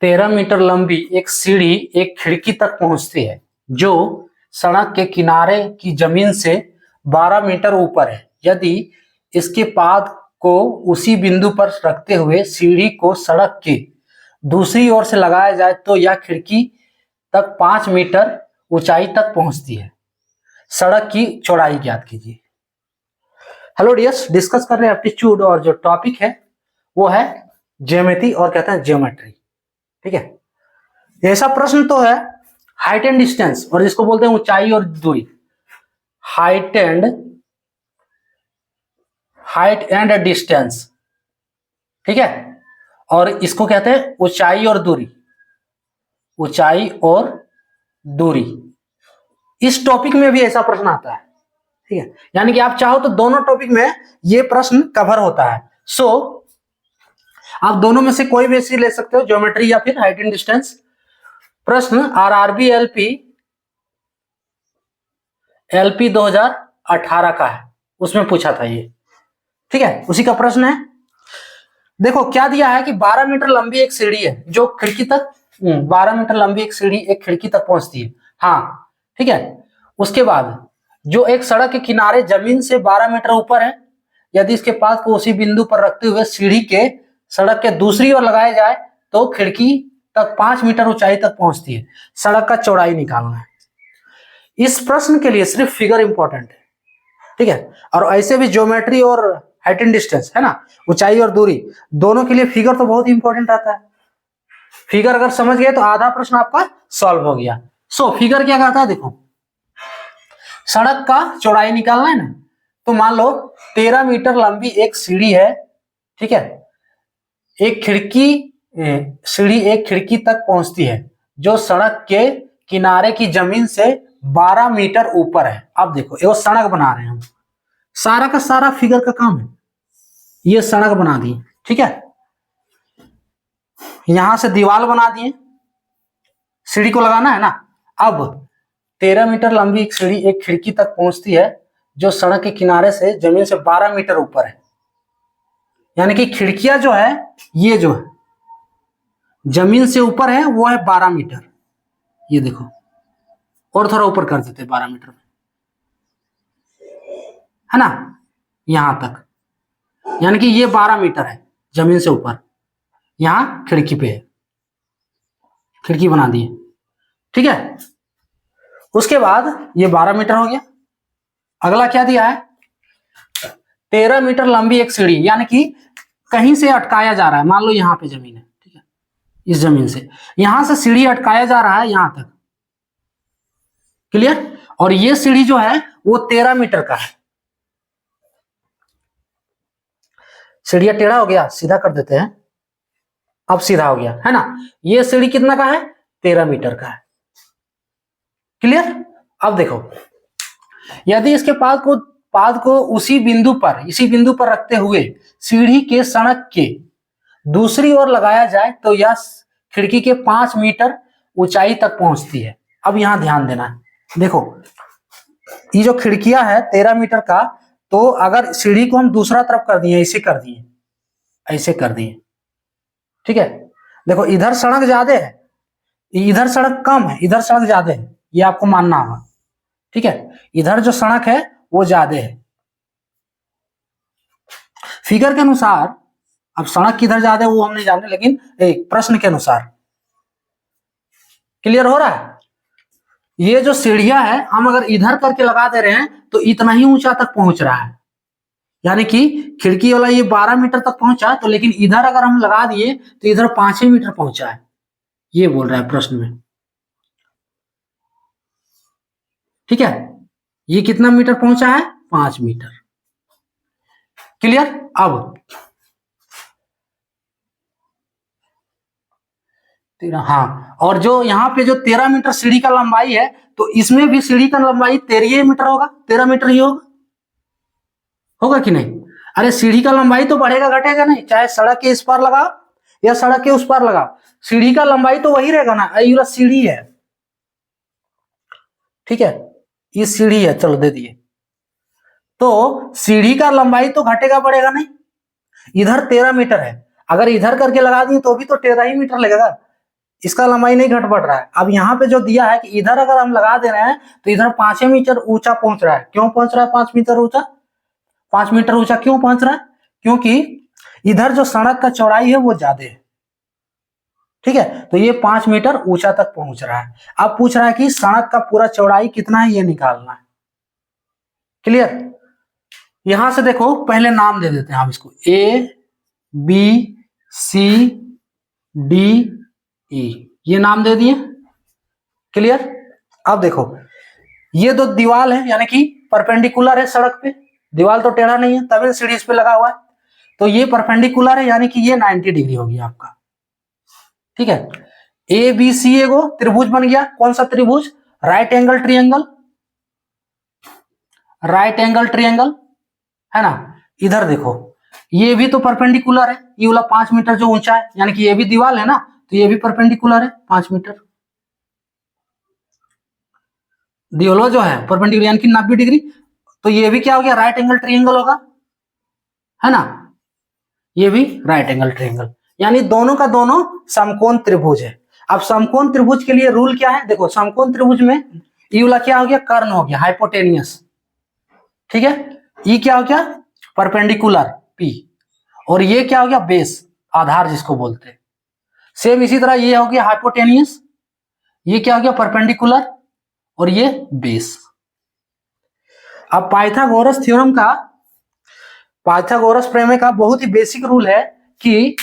13 metre लंबी एक सीढ़ी एक खिड़की तक पहुंचती है जो सड़क के किनारे की जमीन से 12 मीटर ऊपर है। यदि इसके पाद को उसी बिंदु पर रखते हुए सीढ़ी को सड़क की दूसरी ओर से लगाया जाए तो यह खिड़की तक 5 मीटर ऊंचाई तक पहुंचती है। सड़क की चौड़ाई ज्ञात कीजिए। हेलो डियर्स, डिस्कस कर रहे हैं एप्टीट्यूड और जो टॉपिक है वो है ज्योमेट्री और कहते हैं ज्योमेट्री। ठीक है, ऐसा प्रश्न तो है हाइट एंड डिस्टेंस और जिसको बोलते हैं ऊंचाई और दूरी। हाइट एंड डिस्टेंस, ठीक है, और इसको कहते हैं ऊंचाई और दूरी। ऊंचाई और दूरी, इस टॉपिक में भी ऐसा प्रश्न आता है। ठीक है, यानी कि आप चाहो तो दोनों टॉपिक में ये प्रश्न कवर होता है। सो आप दोनों में से कोई भी ऐसी ले सकते हो, ज्योमेट्री या फिर हाइट एंड डिस्टेंस। प्रश्न आरआरबी एलपी 2018 का है, उसमें पूछा था ये। ठीक है, उसी का प्रश्न है। देखो क्या दिया है कि 12 मीटर लंबी एक सीढ़ी है जो खिड़की तक 12 मीटर लंबी एक सीढ़ी एक खिड़की तक पहुंचती है। हाँ, ठीक है। उसके बाद जो एक सड़क के किनारे जमीन से 12 मीटर ऊपर है, यदि इसके पास को उसी बिंदु पर रखते हुए सीढ़ी के सड़क के दूसरी ओर लगाया जाए तो खिड़की तक 5 मीटर ऊंचाई तक पहुंचती है। सड़क का चौड़ाई निकालना है। इस प्रश्न के लिए सिर्फ फिगर इंपॉर्टेंट है। ठीक है, और ऐसे भी ज्योमेट्री और हाइट एंड डिस्टेंस है ना, ऊंचाई और दूरी, दोनों के लिए फिगर तो बहुत इंपॉर्टेंट आता है। फिगर अगर समझ गए तो आधा प्रश्न आपका सॉल्व हो गया। सो फिगर क्या कहता है, देखो सड़क का चौड़ाई निकालना है ना, तो मान लो 13 मीटर लंबी एक सीढ़ी है। ठीक है, एक खिड़की सीढ़ी एक खिड़की तक पहुंचती है जो सड़क के किनारे की जमीन से 12 मीटर ऊपर है। अब देखो ये सड़क बना रहे हैं हम, सारा का सारा फिगर का काम है। ये सड़क बना दी, ठीक है, यहां से दीवार बना दिए, सीढ़ी को लगाना है ना। अब 13 मीटर लंबी एक सीढ़ी एक खिड़की तक पहुंचती है जो सड़क के किनारे से जमीन से 12 मीटर ऊपर है। यानी कि खिड़कियां जो है, ये जो है जमीन से ऊपर है वो है 12 मीटर। ये देखो और थोड़ा ऊपर कर देते 12 मीटर में, है ना, यहां तक। यानी कि ये 12 मीटर है जमीन से ऊपर, यहां खिड़की पे है, खिड़की बना दी है। ठीक है, उसके बाद ये 12 मीटर हो गया। अगला क्या दिया है, 13 मीटर लंबी एक सीढ़ी, यानी कि कहीं से अटकाया जा रहा है। मान लो यहां पे जमीन है, ठीक है, इस जमीन से यहां से सीढ़ी अटकाया जा रहा है यहां तक। क्लियर, और ये सीढ़ी जो है वो 13 मीटर का है। सीढ़िया टेढ़ा हो गया, सीधा कर देते हैं, अब सीधा हो गया, है ना। ये सीढ़ी कितना का है, 13 मीटर का है। क्लियर, अब देखो यदि इसके पाद को इसी बिंदु पर रखते हुए सीढ़ी के सड़क के दूसरी ओर लगाया जाए तो यह खिड़की के 5 मीटर ऊंचाई तक पहुंचती है। अब यहां ध्यान देना है, देखो ये जो खिड़कियां है 13 मीटर का, तो अगर सीढ़ी को हम दूसरा तरफ कर दिए, ऐसे कर दिए, ऐसे कर दिए, ठीक है, देखो इधर सड़क ज्यादा है, इधर सड़क कम है, इधर सड़क ज्यादा है, ये आपको मानना होगा। ठीक है, इधर जो सड़क है वो ज्यादा है फिगर के अनुसार। अब सड़क किधर ज्यादा है वो हम नहीं जानते, लेकिन एक प्रश्न के अनुसार। क्लियर हो रहा है, ये जो सीढ़ियां है हम अगर इधर करके लगा दे रहे हैं तो इतना ही ऊंचा तक पहुंच रहा है। यानी कि खिड़की वाला ये 12 मीटर तक पहुंचा, तो लेकिन इधर अगर हम लगा दिए तो इधर 5 ही मीटर पहुंचा है, ये बोल रहा है प्रश्न में। ठीक है, ये कितना मीटर पहुंचा है, 5 मीटर। क्लियर, अब हाँ, और जो यहाँ पे जो 13 मीटर सीढ़ी का लंबाई है, तो इसमें भी सीढ़ी का लंबाई 13 मीटर होगा, 13 मीटर ही होगा, होगा कि नहीं। अरे सीढ़ी का लंबाई तो बढ़ेगा घटेगा नहीं, चाहे सड़क के इस पार लगाओ या सड़क के उस पार लगाओ, सीढ़ी का लंबाई तो वही रहेगा ना। ये सीढ़ी है, ठीक है, ये सीढ़ी है, चलो दे दिए, तो सीढ़ी का लंबाई तो घटेगा बढ़ेगा नहीं। इधर 13 मीटर है, अगर इधर करके लगा दिए तो भी तो 13 ही मीटर लगेगा, इसका लंबाई नहीं घट बढ़ रहा है। अब यहाँ पे जो दिया है कि इधर अगर हम लगा दे रहे हैं तो इधर 5 मीटर ऊंचा पहुंच रहा है। क्यों पहुंच रहा है 5 मीटर ऊंचा? 5 मीटर ऊंचा क्यों पहुंच रहा है? क्योंकि इधर जो सड़क का चौड़ाई है वो ज्यादा है, ठीक है, तो ये 5 मीटर ऊंचा तक पहुंच रहा है। अब पूछ रहा है कि सड़क का पूरा चौड़ाई कितना है ये निकालना है। क्लियर? यहां से देखो पहले नाम दे देते हैं हम इसको, A B C D E, ये नाम दे दिए। क्लियर? अब देखो ये दो दीवार है यानी कि परपेंडिकुलर है सड़क पे, दीवार तो टेढ़ा नहीं है तभी सीढ़ी इस पे लगा हुआ है, तो ये परपेंडिकुलर है यानी कि ये 90 डिग्री हो गया आपका। ठीक है, ए बी सी एगो त्रिभुज बन गया। कौन सा त्रिभुज? Right angle triangle, right angle triangle है ना। इधर देखो ये भी तो परपेंडिकुलर है, ये वाला 5 मीटर जो ऊंचा है यानी कि ये भी दीवार है ना, तो ये भी परपेंडिकुलर है 5 मीटर। दीवार जो है परपेंडिकुलर यानी कि 90 डिग्री, तो ये भी क्या हो गया? राइट एंगल ट्रायंगल होगा, है ना। ये भी राइट एंगल ट्रायंगल, यानी दोनों का दोनों समकोण त्रिभुज है। अब समकोण त्रिभुज के लिए रूल क्या है? देखो समकोण त्रिभुज में ई वाला क्या हो गया? कर्ण हो गया, हाइपोटेनियस। ठीक है, ई क्या हो गया? परपेंडिकुलर पी, और ये क्या हो गया? बेस, आधार जिसको बोलते हैं। सेम इसी तरह ये हो गया हाइपोटेनियस, ये क्या हो गया? परपेंडिकुलर, और ये बेस। अब पाइथागोरस थ्योरम का, पाइथागोरस प्रमेय का बहुत ही बेसिक रूल है कि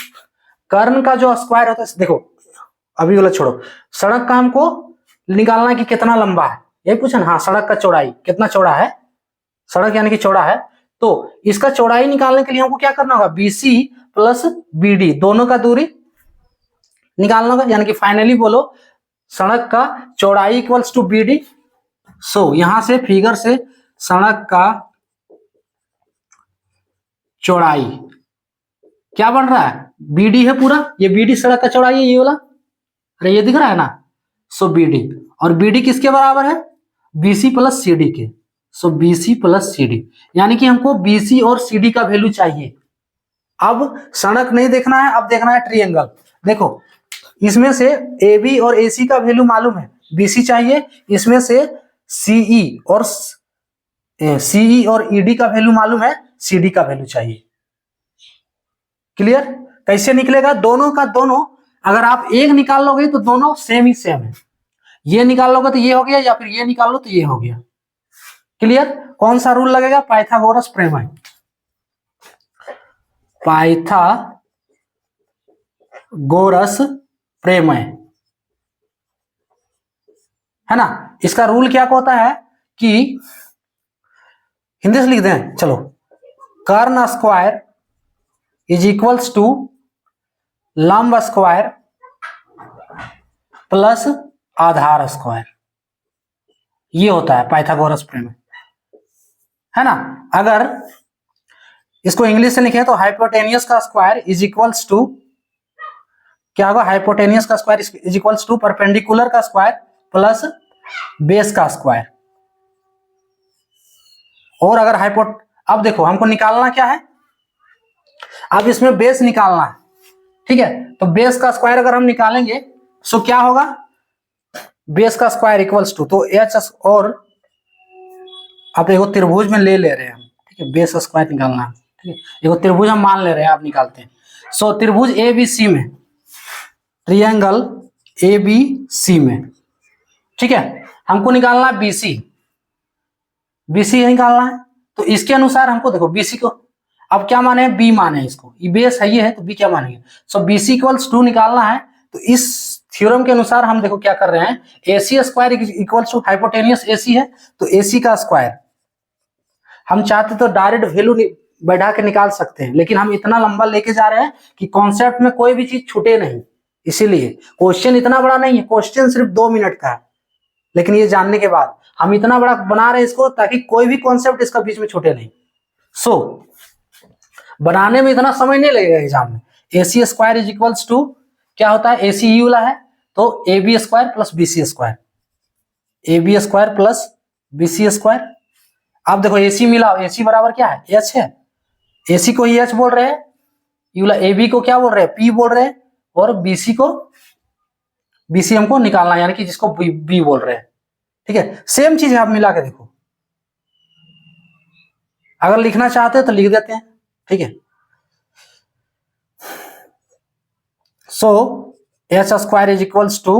कर्ण का जो स्क्वायर होता है, देखो अभी वाला छोड़ो, सड़क का हमको निकालना है कि कितना लंबा है, यही पूछा ना। हाँ, सड़क का चौड़ाई कितना चौड़ा है, सड़क यानी कि चौड़ा है, तो इसका चौड़ाई निकालने के लिए हमको क्या करना होगा? BC प्लस BD दोनों का दूरी निकालना होगा, यानी कि फाइनली बोलो सड़क का चौड़ाई इक्वल्स टू BD। सो यहां से फिगर से सड़क का चौड़ाई क्या बन रहा है? BD है पूरा, ये BD सड़क का चौड़ाई है, ये वाला, अरे ये दिख रहा है ना। सो BD, और BD किसके बराबर है? BC प्लस CD के। सो BC प्लस CD, यानी कि हमको BC और CD का वैल्यू चाहिए। अब सड़क नहीं देखना है, अब देखना है ट्रायंगल। देखो इसमें से AB और AC का वैल्यू मालूम है, BC चाहिए। इसमें से CE और ED का वैल्यू मालूम है, CD का वैल्यू चाहिए। क्लियर? कैसे निकलेगा? दोनों का दोनों, अगर आप एक निकाल लोगे तो दोनों सेम ही सेम है, ये निकाल लोगे तो ये हो गया, या फिर ये निकाल लो तो ये हो गया। क्लियर? कौन सा रूल लगेगा? पाइथागोरस प्रमेय, पाइथागोरस प्रमेय, है ना। इसका रूल क्या होता है कि हिंदी से लिख दें, चलो, कर्ण स्क्वायर इज इक्वल्स टू लंब स्क्वायर प्लस आधार स्क्वायर, ये होता है पाइथागोरस प्रमेय, है ना। अगर इसको इंग्लिश से लिखे तो हाइपोटेनियस का स्क्वायर इज इक्वल्स टू क्या होगा? हाइपोटेनियस का square is equals to perpendicular का स्क्वायर प्लस बेस का स्क्वायर। और अगर अब देखो हमको निकालना क्या है? अब इसमें बेस निकालना है, ठीक है, तो बेस का स्क्वायर अगर हम निकालेंगे तो क्या होगा? बेस का स्क्वायर इक्वल्स टू, तो H, और आप एगो त्रिभुज में ले रहे हैं हम, ठीक है, बेस स्क्वायर निकालना है, ठीक है, एगो त्रिभुज हम मान ले रहे हैं, आप निकालते हैं। सो त्रिभुज ABC में, ट्रायंगल ABC में, ठीक है, हमको निकालना है BC निकालना है, तो इसके अनुसार हमको देखो BC को अब क्या माने? B माने, इसको ये बेस है, ये है, तो B क्या मानेंगे? सो BC इक्वल्स 2 निकालना है, तो इस थ्योरम के अनुसार हम देखो क्या कर रहे हैं, AC square equals to hypotenuse AC है, तो AC का स्क्वायर हम चाहते तो डायरेक्ट वैल्यू बैठा के निकाल सकते हैं, लेकिन हम इतना लंबा लेके जा रहे हैं कि कॉन्सेप्ट में कोई भी चीज छूटे नहीं, इसीलिए क्वेश्चन इतना बड़ा नहीं है, क्वेश्चन सिर्फ 2 मिनट का है, लेकिन ये जानने के बाद हम इतना बड़ा बना रहे हैं इसको ताकि कोई भी कॉन्सेप्ट इसका बीच में छूटे नहीं। सो बनाने में इतना समय नहीं लगेगा एग्जाम में। AC square is equals to क्या होता है? AC ई वाला है, तो AB square plus BC square, AB square plus BC square. अब देखो AC मिला, AC बराबर क्या है? H है, AC को ही H बोल रहे हैं, ये वाला AB को क्या बोल रहे हैं? P बोल रहे हैं, और BC को BC हमको निकालना है, यानी कि जिसको बी बोल रहे हैं। ठीक है, सेम चीज है, आप मिला के देखो, अगर लिखना चाहते हैं तो लिख देते हैं। ठीक है, so H square is equals to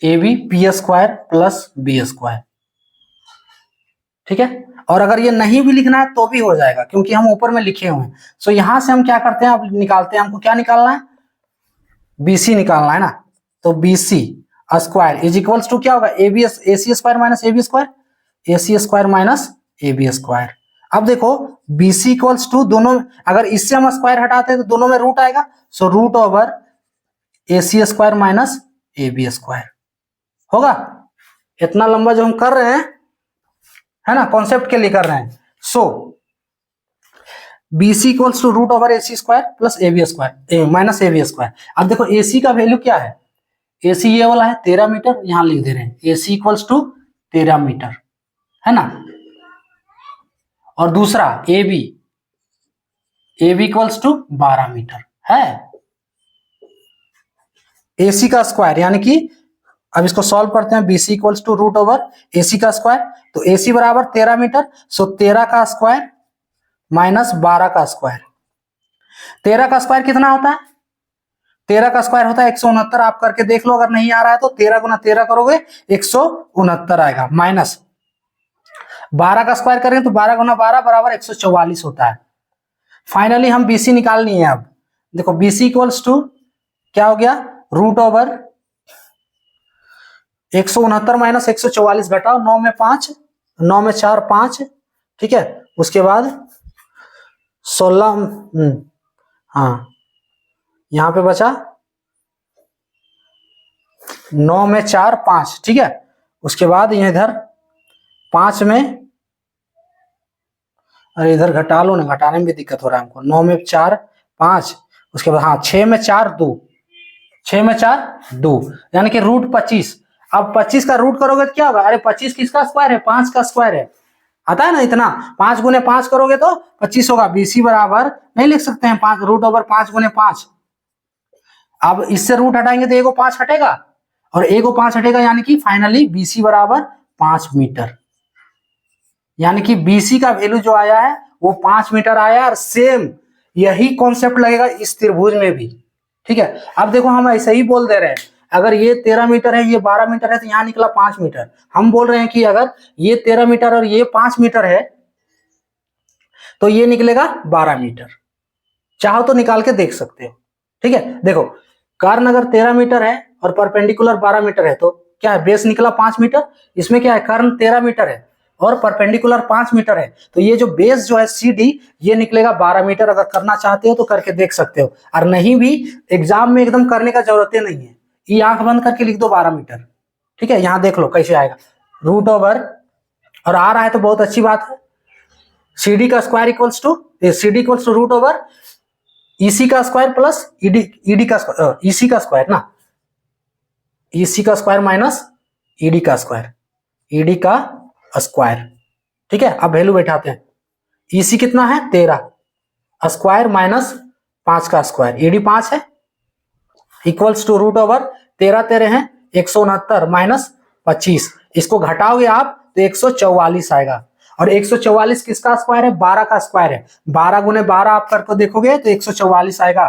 AB P square plus B square. ठीक है, और अगर ये नहीं भी लिखना है तो भी हो जाएगा, क्योंकि हम ऊपर में लिखे हुए हैं। सो यहां से हम क्या करते हैं, अब निकालते हैं, हमको क्या निकालना है, BC निकालना है ना। तो BC square is equals to क्या होगा, AC square minus AB square, AC square minus AB square. अब देखो BC इक्वल्स टू, दोनों अगर इससे हम स्क्वायर हटाते हैं तो दोनों में रूट आएगा, so root over AC square minus AB square होगा। इतना लंबा जो हम कर रहे हैं, है ना, कॉन्सेप्ट के लिए कर रहे हैं। So BC equals to root over AC square plus AB square minus AB square. अब देखो AC का वैल्यू क्या है, AC ये वाला है 13 मीटर, यहां लिख दे रहे हैं AC इक्वल्स टू 13 मीटर, है ना। और दूसरा AB इक्वल्स टू 12 मीटर है। AC का स्क्वायर यानी कि अब इसको सॉल्व करते हैं, BC equals to root over AC का स्क्वायर, तो AC बराबर 13 मीटर, सो 13 का स्क्वायर माइनस 12 का स्क्वायर। 13 का स्क्वायर कितना होता है, 13 का स्क्वायर होता है 169। आप करके देख लो, अगर नहीं आ रहा है तो 13 गुना 13 करोगे 169 आएगा, माइनस 12 का स्क्वायर करें तो 12 गुना 12 बराबर 144 होता है। फाइनली हम BC निकालनी है। अब देखो BC इक्वल्स टू क्या हो गया, रूट ओवर 169 माइनस 144 घटाओ, 9 में 5, 9 में 4 5, ठीक है, उसके बाद 16, हाँ यहां पे बचा 9 में 4 5, ठीक है, उसके बाद ये इधर 5 में, अरे इधर घटा लो ना, घटाने में भी दिक्कत हो रहा है हमको। 9 में 4 5, उसके बाद हाँ 6 में 4 2, 6 में 4 2, यानी कि रूट 25। अब 25 का रूट करोगे तो क्या होगा, अरे 25 किसका स्क्वायर है, 5 का स्क्वायर है, आता है ना इतना, 5 गुने 5 करोगे तो 25 होगा। BC बराबर नहीं लिख सकते हैं 5 रूट ओवर 5 गुने 5। अब इससे रूट हटाएंगे तो एगो 5 हटेगा और एगो 5 हटेगा, यानी कि फाइनली BC बराबर 5 मीटर। यानी कि BC का वैल्यू जो आया है वो 5 मीटर आया, और सेम यही कॉन्सेप्ट लगेगा इस त्रिभुज में भी। ठीक है, अब देखो हम ऐसे ही बोल दे रहे हैं, अगर ये 13 मीटर है, ये 12 मीटर है, तो यहां निकला 5 मीटर। हम बोल रहे हैं कि अगर ये 13 मीटर और ये 5 मीटर है तो ये निकलेगा 12 मीटर। चाहो तो निकाल के देख सकते हो। ठीक है, देखो कर्ण अगर 13 मीटर है और परपेंडिकुलर 12 मीटर है तो क्या है, बेस निकला 5 मीटर, इसमें क्या है, कर्ण 13 मीटर है और परपेंडिकुलर 5 मीटर है, तो ये जो बेस जो है CD ये निकलेगा 12 मीटर। अगर करना चाहते हो तो करके देख सकते हो, और नहीं भी एग्जाम में एकदम करने का जरूरत नहीं है, ये आंख बंद करके लिख दो 12 मीटर। ठीक है, यहां देख लो कैसे आएगा, रूट ओवर, और आ रहा है तो बहुत अच्छी बात है, CD का square equals to CD equals to root over EC का स्क्वायर प्लस ED का स्क्वायर, EC का स्क्वायर ना, EC का स्क्वायर माइनस ED का स्क्वायर, ED का स्क्वायर। ठीक है, अब वैल्यू बैठाते हैं, EC कितना है 13, स्क्वायर माइनस 5 का स्क्वायर, ED 5 है, इक्वल्स टू रूट ओवर 13 13 है 169 माइनस 25, इसको घटाओगे आप तो 144 आएगा। और 144 किसका स्क्वायर है, 12 का स्क्वायर है, 12 गुने 12 आप करके देखोगे तो 144 आएगा।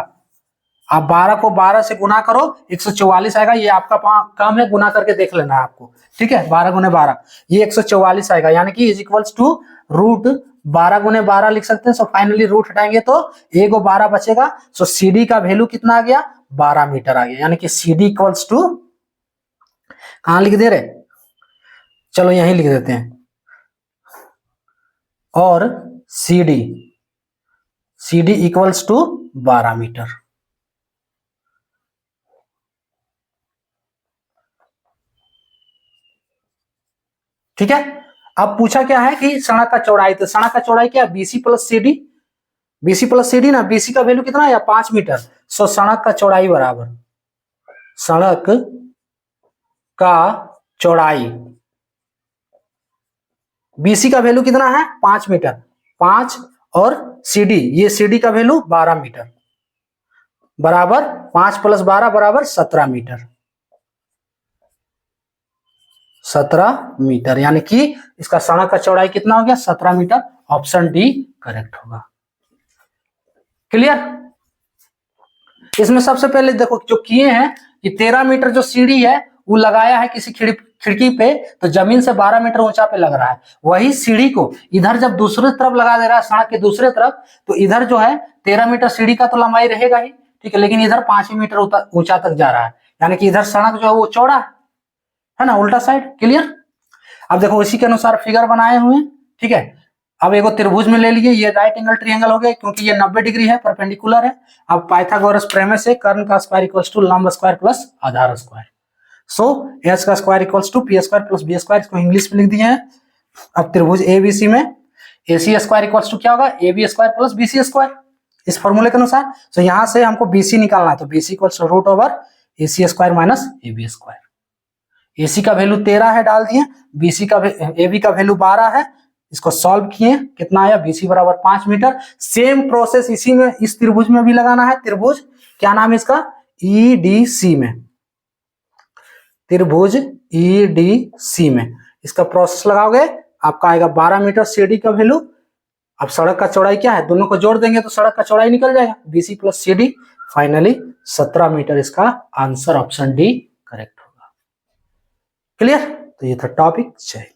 आप 12 को 12 से गुना करो 144 आएगा, ये आपका काम है, गुना करके देख लेना है आपको। ठीक है, 12 गुने 12 ये 144 आएगा, यानी कि इज इक्वल्स टू रूट 12 गुने 12 लिख सकते हैं। सो फाइनली रूट हटाएंगे तो एगो 12 बचेगा। सो CD का वैल्यू कितना आ गया, 12 मीटर आ गया, यानी कि CD इक्वल्स टू, कहां लिख दे रहे, चलो यहीं लिख देते हैं, और CD इक्वल्स टू 12 मीटर। ठीक है, अब पूछा क्या है कि सड़क का चौड़ाई, तो सड़क का चौड़ाई क्या है, BC plus CD, BC plus CD ना, BC का वैल्यू कितना है 5 मीटर। सो सड़क का चौड़ाई बराबर, सड़क का चौड़ाई, BC का वैल्यू कितना है 5 मीटर, 5 और CD, ये CD का वैल्यू 12 मीटर, बराबर 5 प्लस 12 बराबर 17 मीटर। 17 मीटर, यानी कि इसका सड़क का चौड़ाई कितना हो गया? 17 मीटर। ऑप्शन डी करेक्ट होगा। क्लियर? इसमें सबसे पहले देखो जो किए हैं कि 13 मीटर जो सीढ़ी है वो लगाया है किसी खिड़की पे, तो जमीन से 12 मीटर ऊंचा पे लग रहा है। वही सीढ़ी को इधर जब दूसरी तरफ लगा दे रहा है, सड़क के दूसरे तरफ, तो इधर जो है 13 मीटर सीढ़ी का तो लंबाई रहेगा ही, ठीक है, लेकिन इधर 5 मीटर ऊंचा तक जा रहा है, यानी कि इधर सड़क जो है वो चौड़ा है ना, उल्टा साइड। क्लियर? अब देखो इसी के अनुसार फिगर बनाए हुए हैं, ठीक है। अब एगो त्रिभुज में ले लिए, ये राइट एंगल ट्रायंगल हो गया क्योंकि ये 90 डिग्री है, परपेंडिकुलर है। अब पाइथागोरस प्रमेय से कर्ण का स्क्वायर इक्वल्स टू लंब स्क्वायर प्लस आधार स्क्वायर, सो एच का square equals to P square plus B square, इसको इंग्लिश में लिख दिए हैं। अब त्रिभुज एबीसी में A C square equals to क्या होगा? A B square plus B C square, इस फॉर्मूले के अनुसार। तो यहां से हमको बीसी निकालना है, तो BC equals to root over A C square minus A B square. AC का वैल्यू 13 है, डाल दिए। बीसी का एबी का वैल्यू 12 है, इसको सॉल्व किए, कितना आया? बीसी बराबर 5 मीटर। सेम प्रोसेस इसी में, इस त्रिभुज में भी लगाना है। त्रिभुज क्या नाम है इसका? ईडीसी में, त्रिभुज ईडीसी में इसका प्रोसेस लगाओगे, आपका आएगा 12 मीटर सीडी का वैल्यू। अब सड़क का चौड़ाई क्या है? दोनों को जोड़ देंगे तो सड़क का चौड़ाई निकल जाएगा, BC plus CD. Finally 17 metre इसका आंसर, ऑप्शन डी करेक्ट होगा। क्लियर? तो ये था टॉपिक। जय